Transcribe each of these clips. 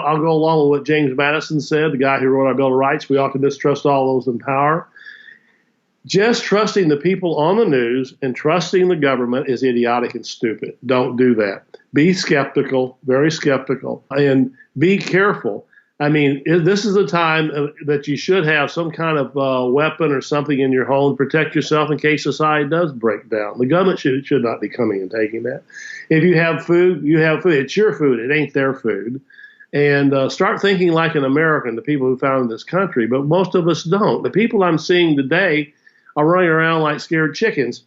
I'll go along with what James Madison said, the guy who wrote our Bill of Rights. We ought to distrust all those in power. Just trusting the people on the news and trusting the government is idiotic and stupid. Don't do that. Be skeptical, very skeptical, and be careful. I mean, this is a time that you should have some kind of weapon or something in your home to protect yourself in case society does break down. The government should not be coming and taking that. If you have food, you have food. It's your food. It ain't their food. And start thinking like an American, the people who founded this country. But most of us don't. The people I'm seeing today are running around like scared chickens.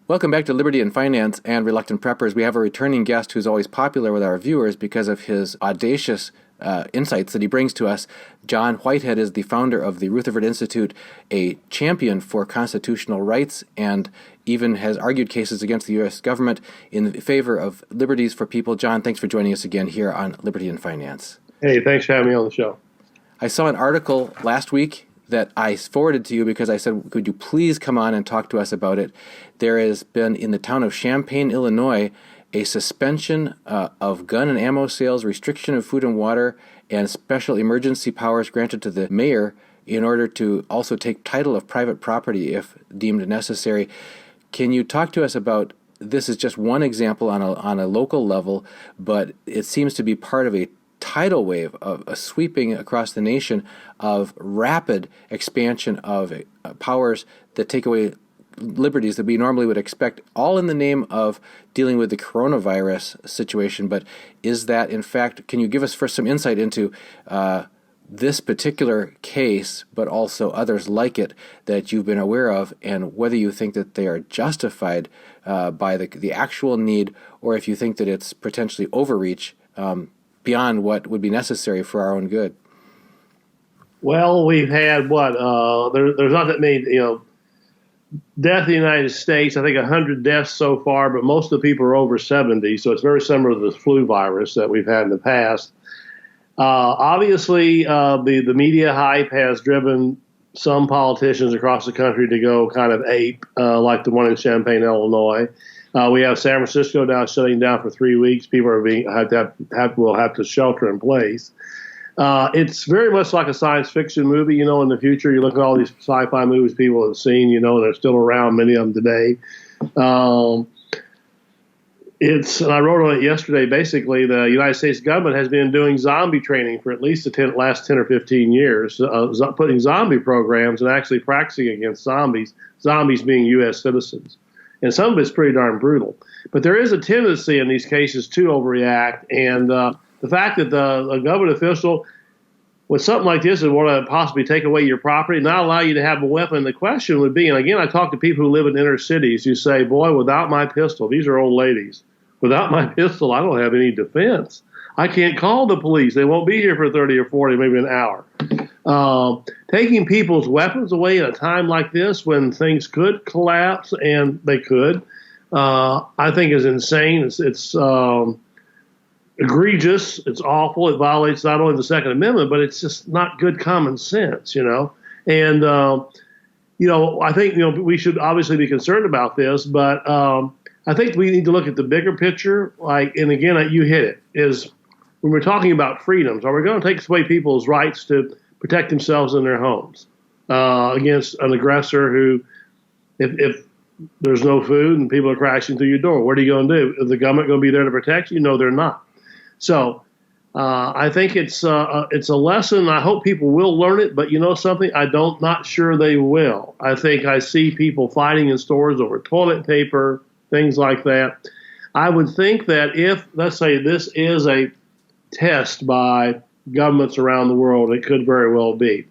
Welcome back to Liberty and Finance and Reluctant Preppers. We have a returning guest who's always popular with our viewers because of his audacious insights that he brings to us. John Whitehead is the founder of the Rutherford Institute, a champion for constitutional rights, and even has argued cases against the U.S. government in favor of liberties for people. John, thanks for joining us again here on Liberty and Finance. Hey, thanks for having me on the show. I saw an article last week that I forwarded to you because I said, could you please come on and talk to us about it? There has been, in the town of Champaign, Illinois, a suspension of gun and ammo sales, restriction of food and water, and special emergency powers granted to the mayor in order to also take title of private property if deemed necessary. Can you talk to us about, this is just one example on a local level, but it seems to be part of a tidal wave of a sweeping across the nation of rapid expansion of powers that take away liberties that we normally would expect, all in the name of dealing with the coronavirus situation. But is that, in fact, can you give us first some insight into this particular case, but also others like it that you've been aware of, and whether you think that they are justified by the actual need, or if you think that it's potentially overreach beyond what would be necessary for our own good? Well, we've had there's not that many, death in the United States. I think 100 deaths so far, but most of the people are over 70. So it's very similar to the flu virus that we've had in the past. Obviously, the media hype has driven some politicians across the country to go kind of ape, like the one in Champaign, Illinois. We have San Francisco now shutting down for 3 weeks. People are will have to shelter in place. It's very much like a science fiction movie. In the future, you look at all these sci-fi movies people have seen, and they're still around, many of them today. And I wrote on it yesterday. Basically, the United States government has been doing zombie training for at least the last 10 or 15 years, putting zombie programs and actually practicing against zombies being U.S. citizens. And some of it's pretty darn brutal. But there is a tendency in these cases to overreact. And the fact that the government official with something like this would want to possibly take away your property, not allow you to have a weapon, the question would be, and again, I talk to people who live in inner cities who say, boy, without my pistol, these are old ladies, without my pistol, I don't have any defense. I can't call the police. They won't be here for 30 or 40, maybe an hour. Taking people's weapons away at a time like this when things could collapse, and they could, I think is insane. It's egregious. It's awful. It violates not only the Second Amendment, but it's just not good common sense, And, I think, we should obviously be concerned about this, but I think we need to look at the bigger picture. And again, you hit it, is when we're talking about freedoms, are we going to take away people's rights to protect themselves in their homes against an aggressor who, if there's no food and people are crashing through your door, what are you going to do? Is the government going to be there to protect you? No, they're not. So I think it's a lesson. I hope people will learn it, but something, not sure they will. I think I see people fighting in stores over toilet paper, things like that. I would think that if, let's say, this is a test by governments around the world, it could very well be.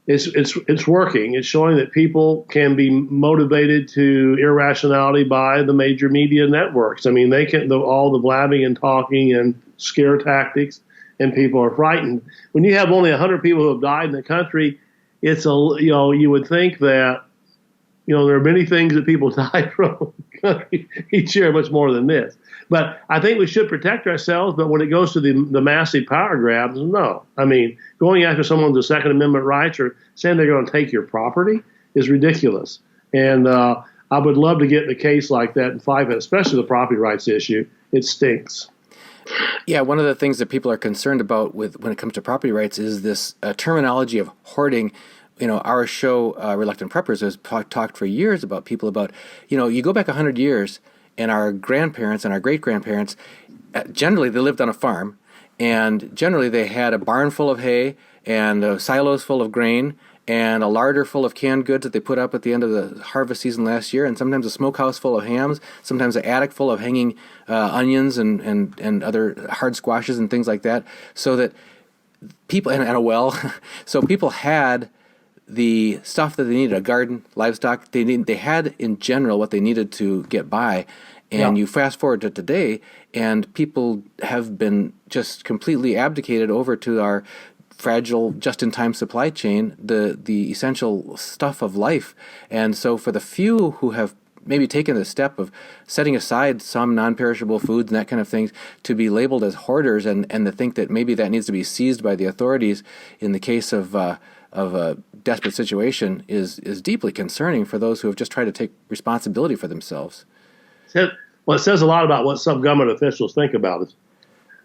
It's working. It's showing that people can be motivated to irrationality by the major media networks. I mean, they can all the blabbing and talking and scare tactics, and people are frightened. When you have only 100 people who have died in the country, you would think that there are many things that people die from each year, much more than this. But I think we should protect ourselves. But when it goes to the massive power grabs, no. I mean, going after someone's Second Amendment rights or saying they're going to take your property is ridiculous. And I would love to get in a case like that and fight it, especially the property rights issue. It stinks. Yeah, one of the things that people are concerned about when it comes to property rights is this terminology of hoarding. Our show, Reluctant Preppers, has talked for years about people about, you go back 100 years and our grandparents and our great-grandparents, generally they lived on a farm, and generally they had a barn full of hay and silos full of grain and a larder full of canned goods that they put up at the end of the harvest season last year, and sometimes a smokehouse full of hams, sometimes an attic full of hanging onions and other hard squashes and things like that, so that people, and a well, so people had the stuff that they needed, a garden, livestock. They had in general what they needed to get by. And you fast forward to today, and people have been just completely abdicated over to our fragile, just-in-time supply chain, the essential stuff of life. And so for the few who have maybe taken the step of setting aside some non-perishable foods and that kind of things to be labeled as hoarders, and to think that maybe that needs to be seized by the authorities in the case of a desperate situation is deeply concerning for those who have just tried to take responsibility for themselves. Well, it says a lot about what some government officials think about us.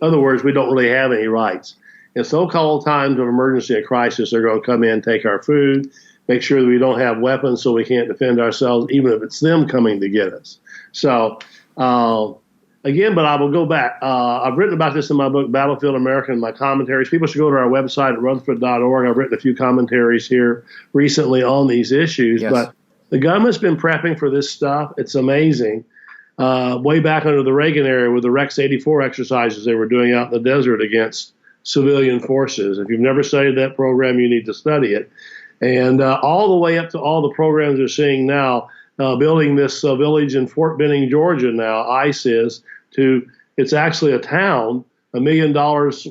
In other words, we don't really have any rights. In so-called times of emergency and crisis, they're going to come in, take our food, make sure that we don't have weapons so we can't defend ourselves, even if it's them coming to get us. So, again, but I will go back. I've written about this in my book, Battlefield America, in my commentaries. People should go to our website at rutherford.org. I've written a few commentaries here recently on these issues. Yes. But the government's been prepping for this stuff. It's amazing. Way back under the Reagan era with the Rex 84 exercises they were doing out in the desert against civilian forces. If you've never studied that program, you need to study it. And all the way up to all the programs they're seeing now, building this village in Fort Benning, Georgia now, ICE is, it's actually a town, $1 million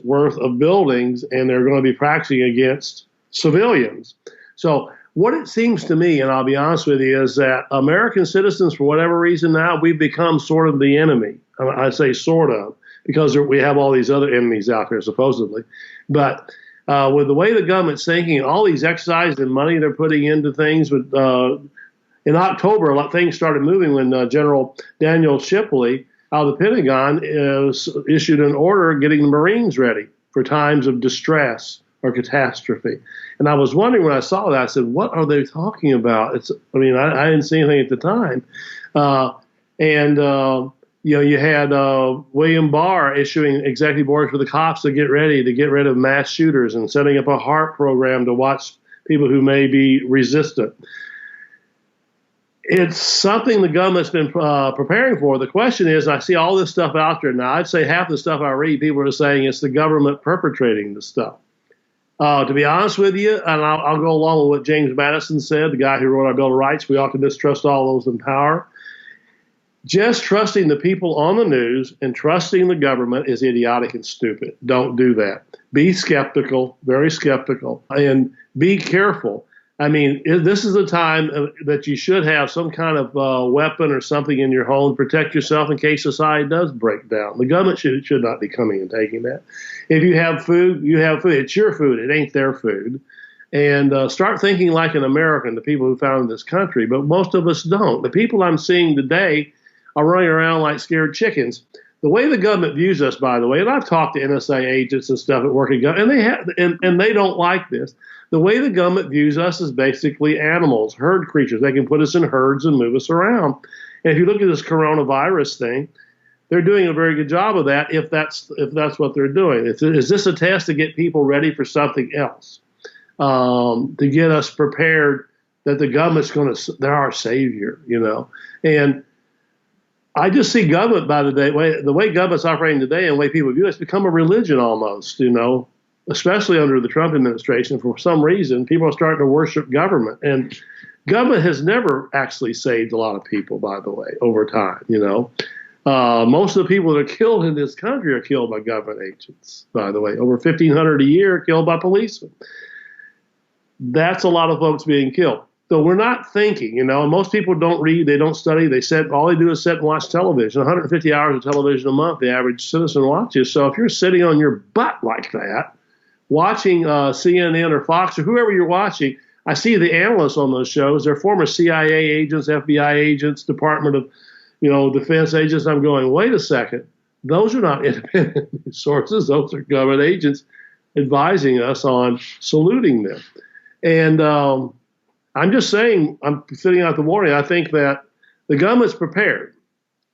worth of buildings, and they're going to be practicing against civilians. So what it seems to me, and I'll be honest with you, is that American citizens, for whatever reason now, we've become sort of the enemy. I say sort of, because we have all these other enemies out there, supposedly. But with the way the government's thinking, all these exercises and money they're putting into things, in October, a lot of things started moving when General Daniel Shipley out of the Pentagon issued an order getting the Marines ready for times of distress or catastrophe. And I was wondering when I saw that, I said, what are they talking about? I didn't see anything at the time. You had William Barr issuing executive orders for the cops to get rid of mass shooters and setting up a HARP program to watch people who may be resistant. It's something the government's been preparing for. The question is, I see all this stuff out there now. I'd say half the stuff I read, people are saying it's the government perpetrating the stuff. To be honest with you, and I'll go along with what James Madison said, the guy who wrote our Bill of Rights, we ought to distrust all those in power. Just trusting the people on the news and trusting the government is idiotic and stupid. Don't do that. Be skeptical, very skeptical, and be careful. I mean, this is the time that you should have some kind of weapon or something in your home to protect yourself in case society does break down. The government should not be coming and taking that. If you have food, you have food. It's your food. It ain't their food. And start thinking like an American, the people who founded this country. But most of us don't. The people I'm seeing today are running around like scared chickens. The way the government views us, by the way, and I've talked to NSA agents and stuff at work at government, and they don't like this. The way the government views us is basically animals, herd creatures. They can put us in herds and move us around. And if you look at this coronavirus thing, they're doing a very good job of that. If that's what they're doing, is this a test to get people ready for something else? To get us prepared that the government's they're our savior, and I just see government the way government's operating today and the way people view it, it's become a religion almost, especially under the Trump administration. For some reason, people are starting to worship government. And government has never actually saved a lot of people, by the way, over time, Most of the people that are killed in this country are killed by government agents, by the way. Over 1,500 a year killed by policemen. That's a lot of folks being killed. So we're not thinking, and most people don't read, they don't study, all they do is sit and watch television. 150 hours of television a month, the average citizen watches. So if you're sitting on your butt like that, watching CNN or Fox or whoever you're watching, I see the analysts on those shows, they're former CIA agents, FBI agents, Department of Defense agents. I'm going, wait a second, those are not independent sources, those are government agents advising us on saluting them. And I'm just saying, I'm sitting out the warning. I think that the government's prepared.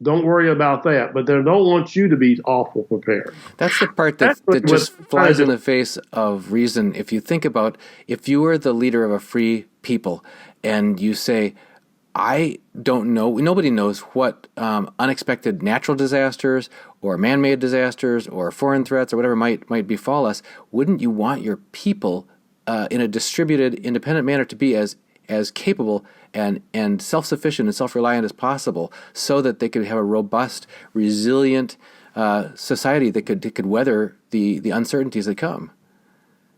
Don't worry about that. But they don't want you to be awful prepared. That's the part that just flies in the face of reason. If you think about, if you were the leader of a free people and you say, I don't know, nobody knows what unexpected natural disasters or man-made disasters or foreign threats or whatever might befall us, wouldn't you want your people in a distributed, independent manner to be as capable and self-sufficient and self-reliant as possible, so that they could have a robust, resilient society that could weather the uncertainties that come?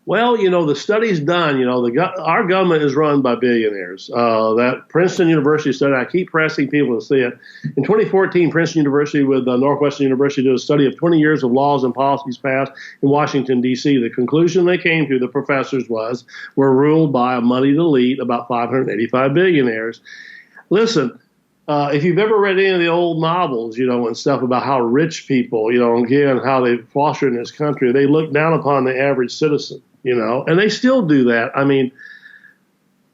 Well, the study's done. Our government is run by billionaires. That Princeton University study, I keep pressing people to see it. In 2014, Princeton University with Northwestern University did a study of 20 years of laws and policies passed in Washington, D.C. The conclusion they came to, the professors, we're ruled by a moneyed elite, about 585 billionaires. Listen, if you've ever read any of the old novels, and stuff about how rich people, again, how they foster in this country, they look down upon the average citizen. And they still do that. I mean,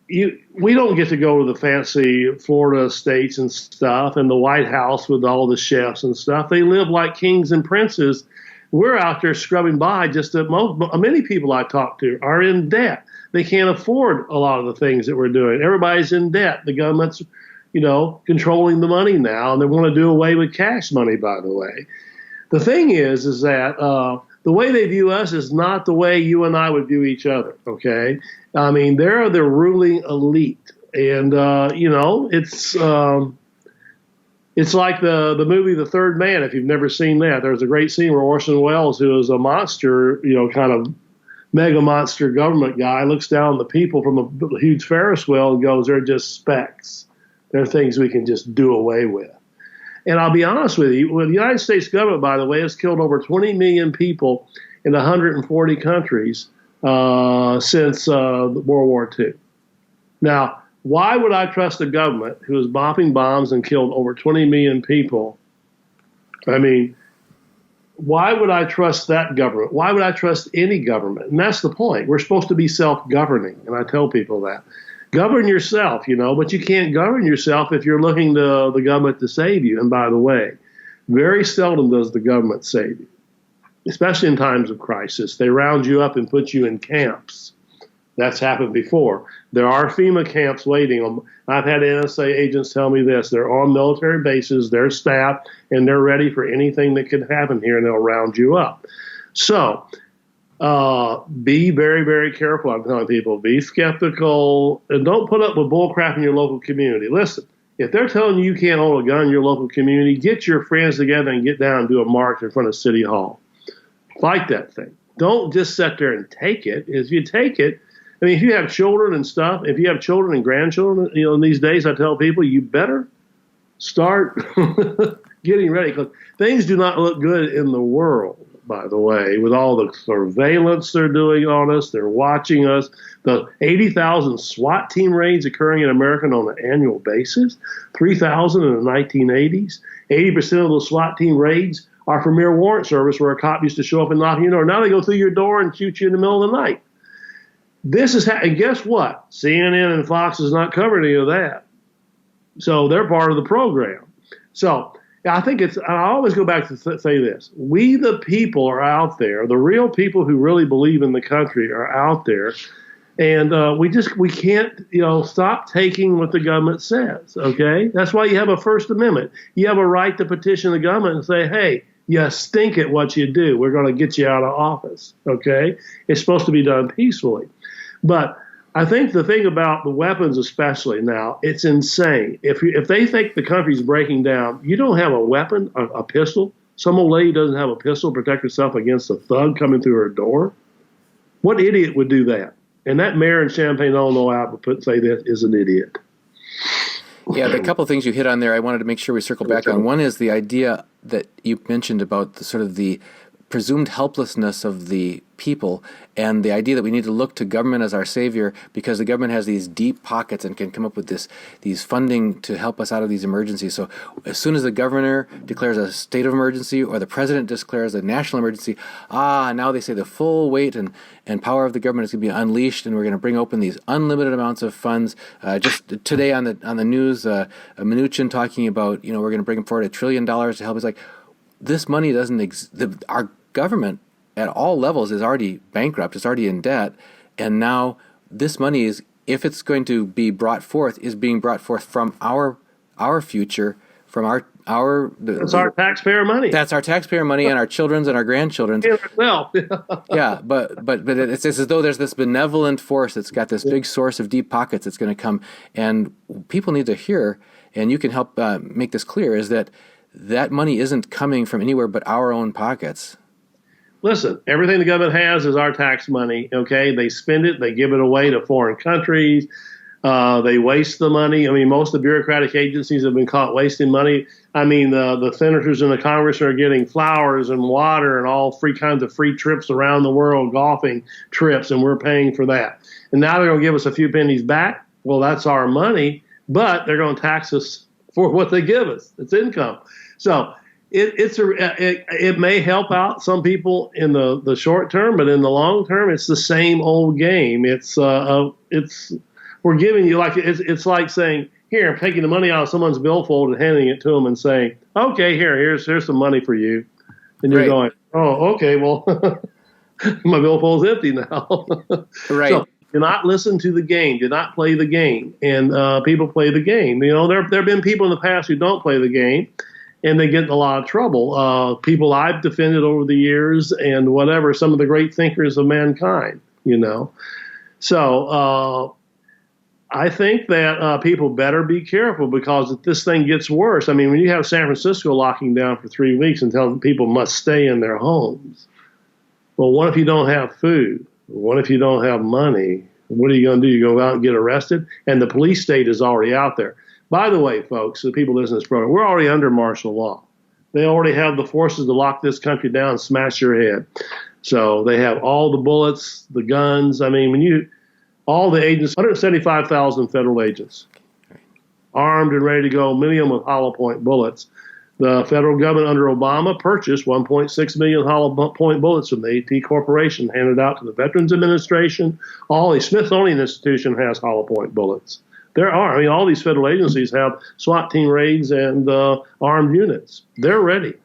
we don't get to go to the fancy Florida estates and stuff and the White House with all the chefs and stuff. They live like kings and princes. We're out there scrubbing by. Many people I talk to are in debt. They can't afford a lot of the things that we're doing. Everybody's in debt. The government's, controlling the money now, and they want to do away with cash money, by the way. The thing is that the way they view us is not the way you and I would view each other, okay? I mean, they're the ruling elite. And, it's like the movie The Third Man, if you've never seen that. There's a great scene where Orson Welles, who is a monster, kind of mega monster government guy, looks down on the people from a huge Ferris wheel and goes, they're just specks. They're things we can just do away with. And I'll be honest with you, the United States government, by the way, has killed over 20 million people in 140 countries since World War II. Now, why would I trust a government who is bombing bombs and killed over 20 million people? I mean, why would I trust that government? Why would I trust any government? And that's the point. We're supposed to be self-governing, and I tell people that. Govern yourself, but you can't govern yourself if you're looking to the government to save you. And by the way, very seldom does the government save you, especially in times of crisis. They round you up and put you in camps. That's happened before. There are FEMA camps waiting. I've had NSA agents tell me this. They're on military bases, they're staffed, and they're ready for anything that could happen here, and they'll round you up. So, be very, very careful. I'm telling people, be skeptical, and don't put up with bullcrap in your local community. Listen, if they're telling you can't hold a gun in your local community, get your friends together and get down and do a march in front of City Hall. Fight that thing. Don't just sit there and take it. If you take it, I mean, if you have children and stuff, if you have children and grandchildren, these days I tell people you better start getting ready, because things do not look good in the world. By the way, with all the surveillance they're doing on us, they're watching us, the 80,000 SWAT team raids occurring in America on an annual basis, 3,000 in the 1980s. 80% of those SWAT team raids are for mere warrant service, where a cop used to show up and knock on your door. Now they go through your door and shoot you in the middle of the night. This is and guess what? CNN and Fox is not covering any of that. So they're part of the program. So I think I always go back to say this. We, the people, are out there. The real people who really believe in the country are out there. And we can't, stop taking what the government says, okay? That's why you have a First Amendment. You have a right to petition the government and say, hey, you stink at what you do. We're going to get you out of office, okay? It's supposed to be done peacefully. But I think the thing about the weapons especially now, it's insane. If they think the country's breaking down, you don't have a weapon, a pistol. Some old lady doesn't have a pistol to protect herself against a thug coming through her door. What idiot would do that? And that mayor in Champaign, Illinois, I would say that is an idiot. Yeah, the couple of things you hit on there, I wanted to make sure we circle back on. One is the idea that you mentioned about the sort of the presumed helplessness of the people, and the idea that we need to look to government as our savior because the government has these deep pockets and can come up with these funding to help us out of these emergencies. So as soon as the governor declares a state of emergency or the president declares a national emergency, now they say the full weight and power of the government is going to be unleashed, and we're going to bring open these unlimited amounts of funds. Just today on the news, Mnuchin talking about, we're going to bring forward $1 trillion to help. It's like, this money doesn't exist. Our government at all levels is already bankrupt. It's already in debt. And now this money is, if it's going to be brought forth, is being brought forth from our future, from our that's our taxpayer money. That's our taxpayer money and our children's and our grandchildren's. Well, yeah, but it's as though there's this benevolent force that's got this big source of deep pockets that's going to come. And people need to hear, and you can help make this clear, is that money isn't coming from anywhere but our own pockets. Listen, everything the government has is our tax money, okay? They spend it, they give it away to foreign countries, they waste the money. I mean, most of the bureaucratic agencies have been caught wasting money. I mean, the senators in the Congress are getting flowers and water and all kinds of free trips around the world, golfing trips, and we're paying for that. And now they're going to give us a few pennies back. Well, that's our money, but they're going to tax us for what they give us. It's income. So it may help out some people in the short term, but in the long term, it's the same old game. We're giving you, like, it's like saying, here, I'm taking the money out of someone's billfold and handing it to them and saying, okay, here's some money for you. And you're going, oh, okay, well, my billfold's empty now. Right. So, do not listen to the game. Do not play the game. And people play the game. There have been people in the past who don't play the game, and they get in a lot of trouble. People I've defended over the years and whatever, some of the great thinkers of mankind, So I think that people better be careful, because if this thing gets worse, I mean, when you have San Francisco locking down for 3 weeks and telling people must stay in their homes, well, what if you don't have food? What if you don't have money? What are you going to do? You go out and get arrested? And the police state is already out there. By the way, folks, the people listening to this program, we're already under martial law. They already have the forces to lock this country down and smash your head. So they have all the bullets, the guns. I mean, all the agents, 175,000 federal agents, armed and ready to go, many of them with hollow point bullets. The federal government under Obama purchased 1.6 million hollow point bullets from the AT Corporation, handed out to the Veterans Administration. The Smithsonian Institution has hollow point bullets. All these federal agencies have SWAT team raids and armed units. They're ready.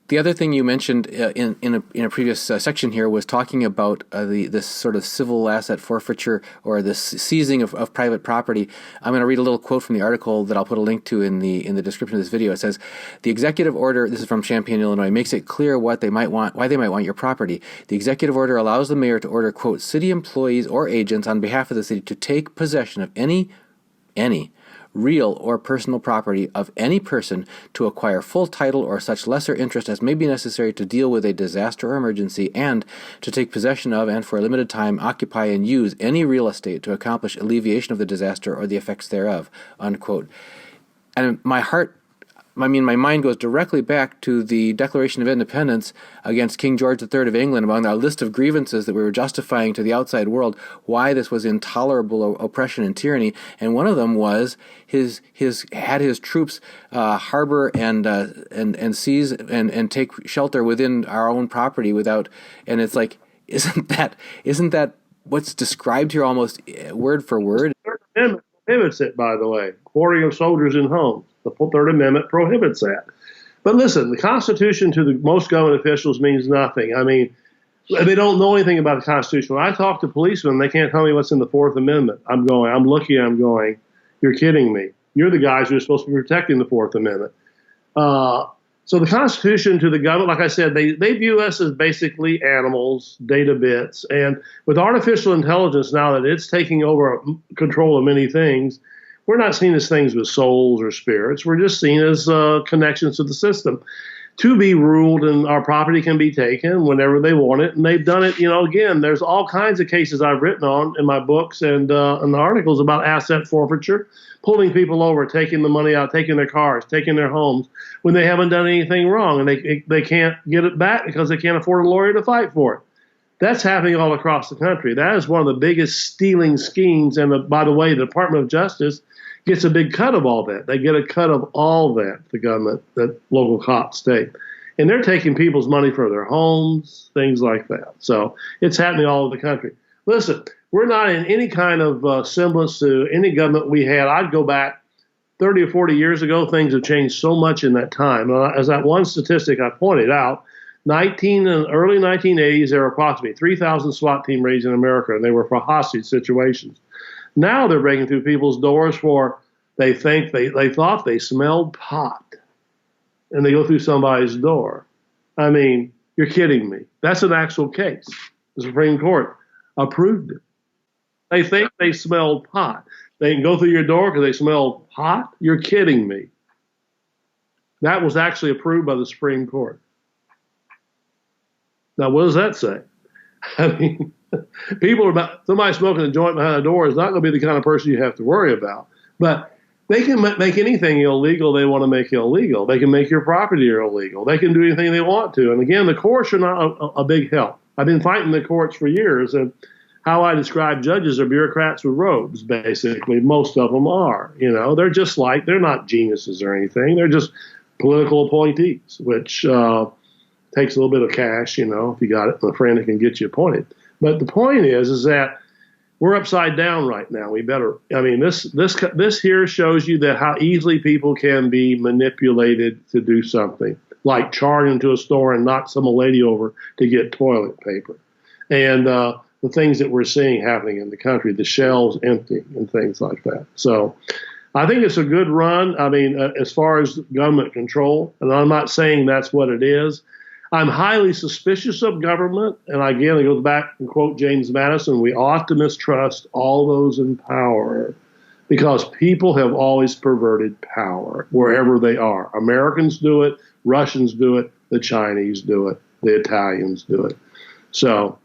The other thing you mentioned in a previous section here was talking about this sort of civil asset forfeiture, or the seizing of private property. I'm going to read a little quote from the article that I'll put a link to in the description of this video. It says, "The executive order," this is from Champaign, Illinois, "makes it clear why they might want your property. The executive order allows the mayor to order, quote, city employees or agents on behalf of the city to take possession of any real or personal property of any person, to acquire full title or such lesser interest as may be necessary to deal with a disaster or emergency, and to take possession of and for a limited time occupy and use any real estate to accomplish alleviation of the disaster or the effects thereof," unquote. And my mind goes directly back to the Declaration of Independence against King George III of England, among our list of grievances that we were justifying to the outside world why this was intolerable oppression and tyranny. And one of them was his troops harbor and seize and take shelter within our own property without. And it's like, isn't that what's described here almost word for word? The Third Amendment prohibits it, by the way, quartering of soldiers in homes. The Third Amendment prohibits that. But listen, the Constitution to most government officials means nothing. I mean, they don't know anything about the Constitution. When I talk to policemen, they can't tell me what's in the Fourth Amendment. I'm looking, you're kidding me. You're the guys who are supposed to be protecting the Fourth Amendment. So the Constitution to the government, like I said, they view us as basically animals, data bits. And with artificial intelligence now that it's taking over control of many things, we're not seen as things with souls or spirits. We're just seen as connections to the system. to be ruled, and our property can be taken whenever they want it. And they've done it, again, there's all kinds of cases I've written on in my books and the articles about asset forfeiture, pulling people over, taking the money out, taking their cars, taking their homes when they haven't done anything wrong, and they can't get it back because they can't afford a lawyer to fight for it. That's happening all across the country. That is one of the biggest stealing schemes. And by the way, the Department of Justice gets a big cut of all that. They get a cut of all that, the government, that local cops take. And they're taking people's money for their homes, things like that. So it's happening all over the country. Listen, we're not in any kind of semblance to any government we had. I'd go back 30 or 40 years ago. Things have changed so much in that time. As that one statistic I pointed out, in the early 1980s, there were approximately 3,000 SWAT team raids in America, and they were for hostage situations. Now they're breaking through people's doors for they thought they smelled pot, and they go through somebody's door. I mean, you're kidding me. That's an actual case. The Supreme Court approved it. They think they smelled pot. They can go through your door because they smell pot? You're kidding me. That was actually approved by the Supreme Court. Now, what does that say? I mean, somebody smoking a joint behind a door is not going to be the kind of person you have to worry about. But they can make anything illegal they want to make illegal. They can make your property illegal. They can do anything they want to. And again, the courts are not a big help. I've been fighting the courts for years, and how I describe judges are bureaucrats with robes, basically. Most of them are. They're not geniuses or anything. They're just political appointees, which takes a little bit of cash, if you got it, and a friend that can get you appointed. But the point is that we're upside down right now. This here shows you that how easily people can be manipulated to do something, like charging into a store and knock some lady over to get toilet paper. And the things that we're seeing happening in the country, the shelves empty and things like that. So I think it's a good run. As far as government control, and I'm not saying that's what it is. I'm highly suspicious of government, and again, it goes back and quote James Madison, we ought to mistrust all those in power because people have always perverted power wherever they are. Americans do it, Russians do it, the Chinese do it, the Italians do it. So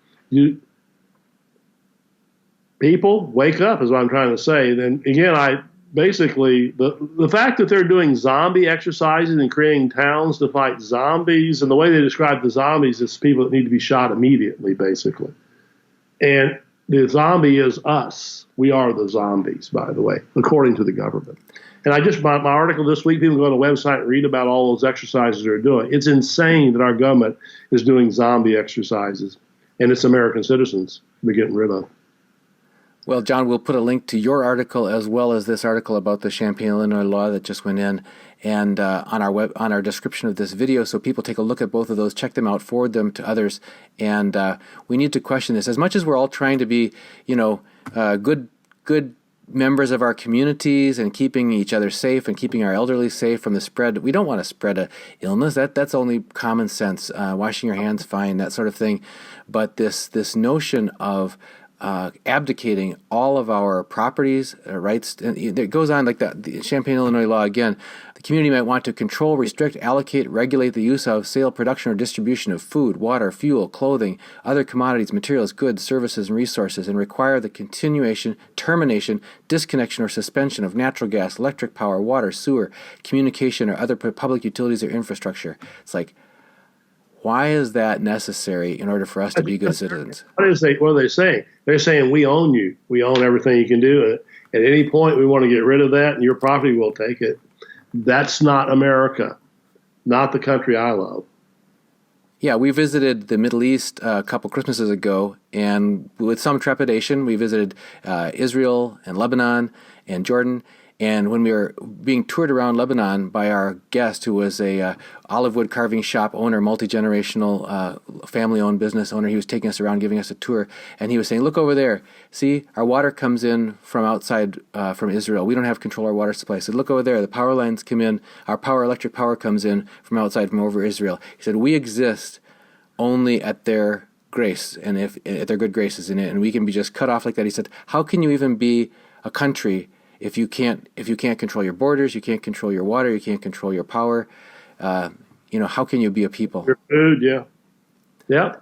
people, wake up is what I'm trying to say. Then again, basically, the fact that they're doing zombie exercises and creating towns to fight zombies, and the way they describe the zombies is people that need to be shot immediately, basically. And the zombie is us. We are the zombies, by the way, according to the government. And my article this week, people go on the website and read about all those exercises they're doing. It's insane that our government is doing zombie exercises, and it's American citizens we're getting rid of. Well, John, we'll put a link to your article as well as this article about the Champaign, Illinois law that just went in, and on our description of this video, so people take a look at both of those, check them out, forward them to others, and we need to question this. As much as we're all trying to be, good members of our communities and keeping each other safe and keeping our elderly safe from the spread, we don't want to spread a illness. That's only common sense. Washing your hands, fine, that sort of thing. But this notion of abdicating all of our properties, rights, and it goes on like that. The Champaign, Illinois law again. The community might want to control, restrict, allocate, regulate the use of, sale, production, or distribution of food, water, fuel, clothing, other commodities, materials, goods, services, and resources, and require the continuation, termination, disconnection, or suspension of natural gas, electric power, water, sewer, communication, or other public utilities or infrastructure. It's like, why is that necessary in order for us to be good citizens? What are they saying? They're saying we own you. We own everything you can do. At any point, we want to get rid of that, and your property will take it. That's not America, not the country I love. Yeah, we visited the Middle East a couple Christmases ago, and with some trepidation, we visited Israel and Lebanon and Jordan. And when we were being toured around Lebanon by our guest, who was a olive wood carving shop owner, multi-generational family-owned business owner, he was taking us around, giving us a tour, and he was saying, look over there. See, our water comes in from outside from Israel. We don't have control of our water supply. He said, look over there. The power lines come in. Our electric power comes in from outside, from over Israel. He said, we exist only at their grace, and at their good graces in it, and we can be just cut off like that. He said, how can you even be a country if you can't control your borders, you can't control your water, you can't control your power? how can you be a people? Your food, yeah. Yeah.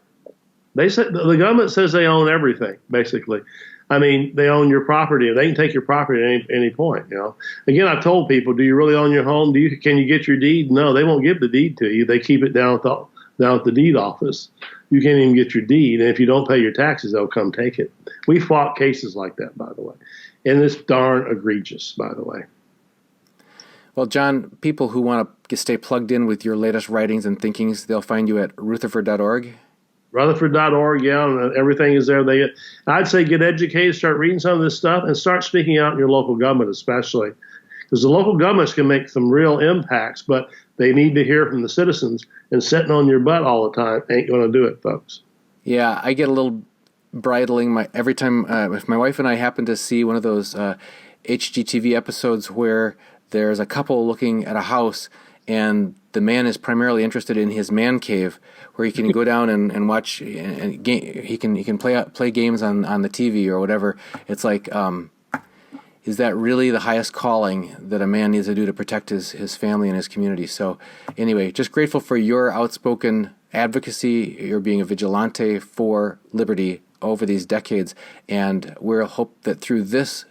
They said the government says they own everything, basically. I mean, they own your property. They can take your property at any point. Again, I told people, do you really own your home? Can you get your deed? No, they won't give the deed to you. They keep it down at the deed office. You can't even get your deed, and if you don't pay your taxes, they'll come take it. We fought cases like that, by the way, and it's darn egregious, by the way. Well, John, people who want to stay plugged in with your latest writings and thinkings, they'll find you at rutherford.org. Rutherford.org, yeah, and everything is there. I'd say get educated, start reading some of this stuff, and start speaking out in your local government, especially, because the local governments can make some real impacts, but they need to hear from the citizens. And sitting on your butt all the time ain't going to do it, folks. Yeah, I get a little bridling every time if my wife and I happen to see one of those HGTV episodes where there's a couple looking at a house and the man is primarily interested in his man cave, where he can go down and watch and he can play games on the TV or whatever. It's like, is that really the highest calling that a man needs to do to protect his family and his community? So anyway, just grateful for your outspoken advocacy. You're being a vigilante for liberty over these decades, and we'll hope that through this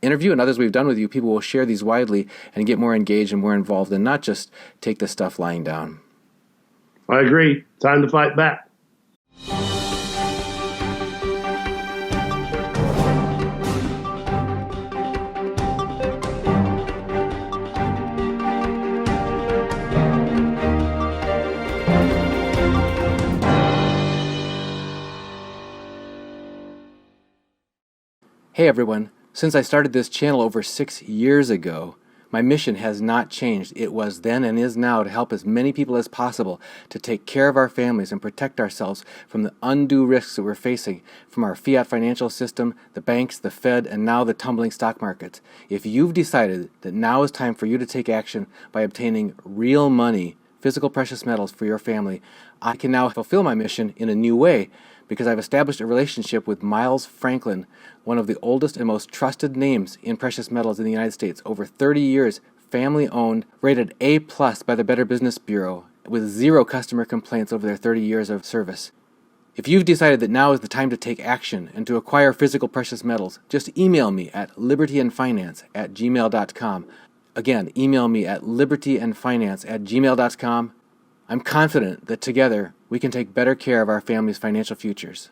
interview and others we've done with you, people will share these widely and get more engaged and more involved and not just take this stuff lying down. I agree. Time to fight back. Hey everyone, since I started this channel over 6 years ago, my mission has not changed. It was then and is now to help as many people as possible to take care of our families and protect ourselves from the undue risks that we're facing from our fiat financial system, the banks, the Fed, and now the tumbling stock markets. If you've decided that now is time for you to take action by obtaining real money, physical precious metals for your family, I can now fulfill my mission in a new way, because I've established a relationship with Miles Franklin, one of the oldest and most trusted names in precious metals in the United States. Over 30 years, family-owned, rated A+ by the Better Business Bureau, with 0 customer complaints over their 30 years of service. If you've decided that now is the time to take action and to acquire physical precious metals, just email me at libertyandfinance@gmail.com. Again, email me at libertyandfinance@gmail.com. I'm confident that together we can take better care of our family's financial futures.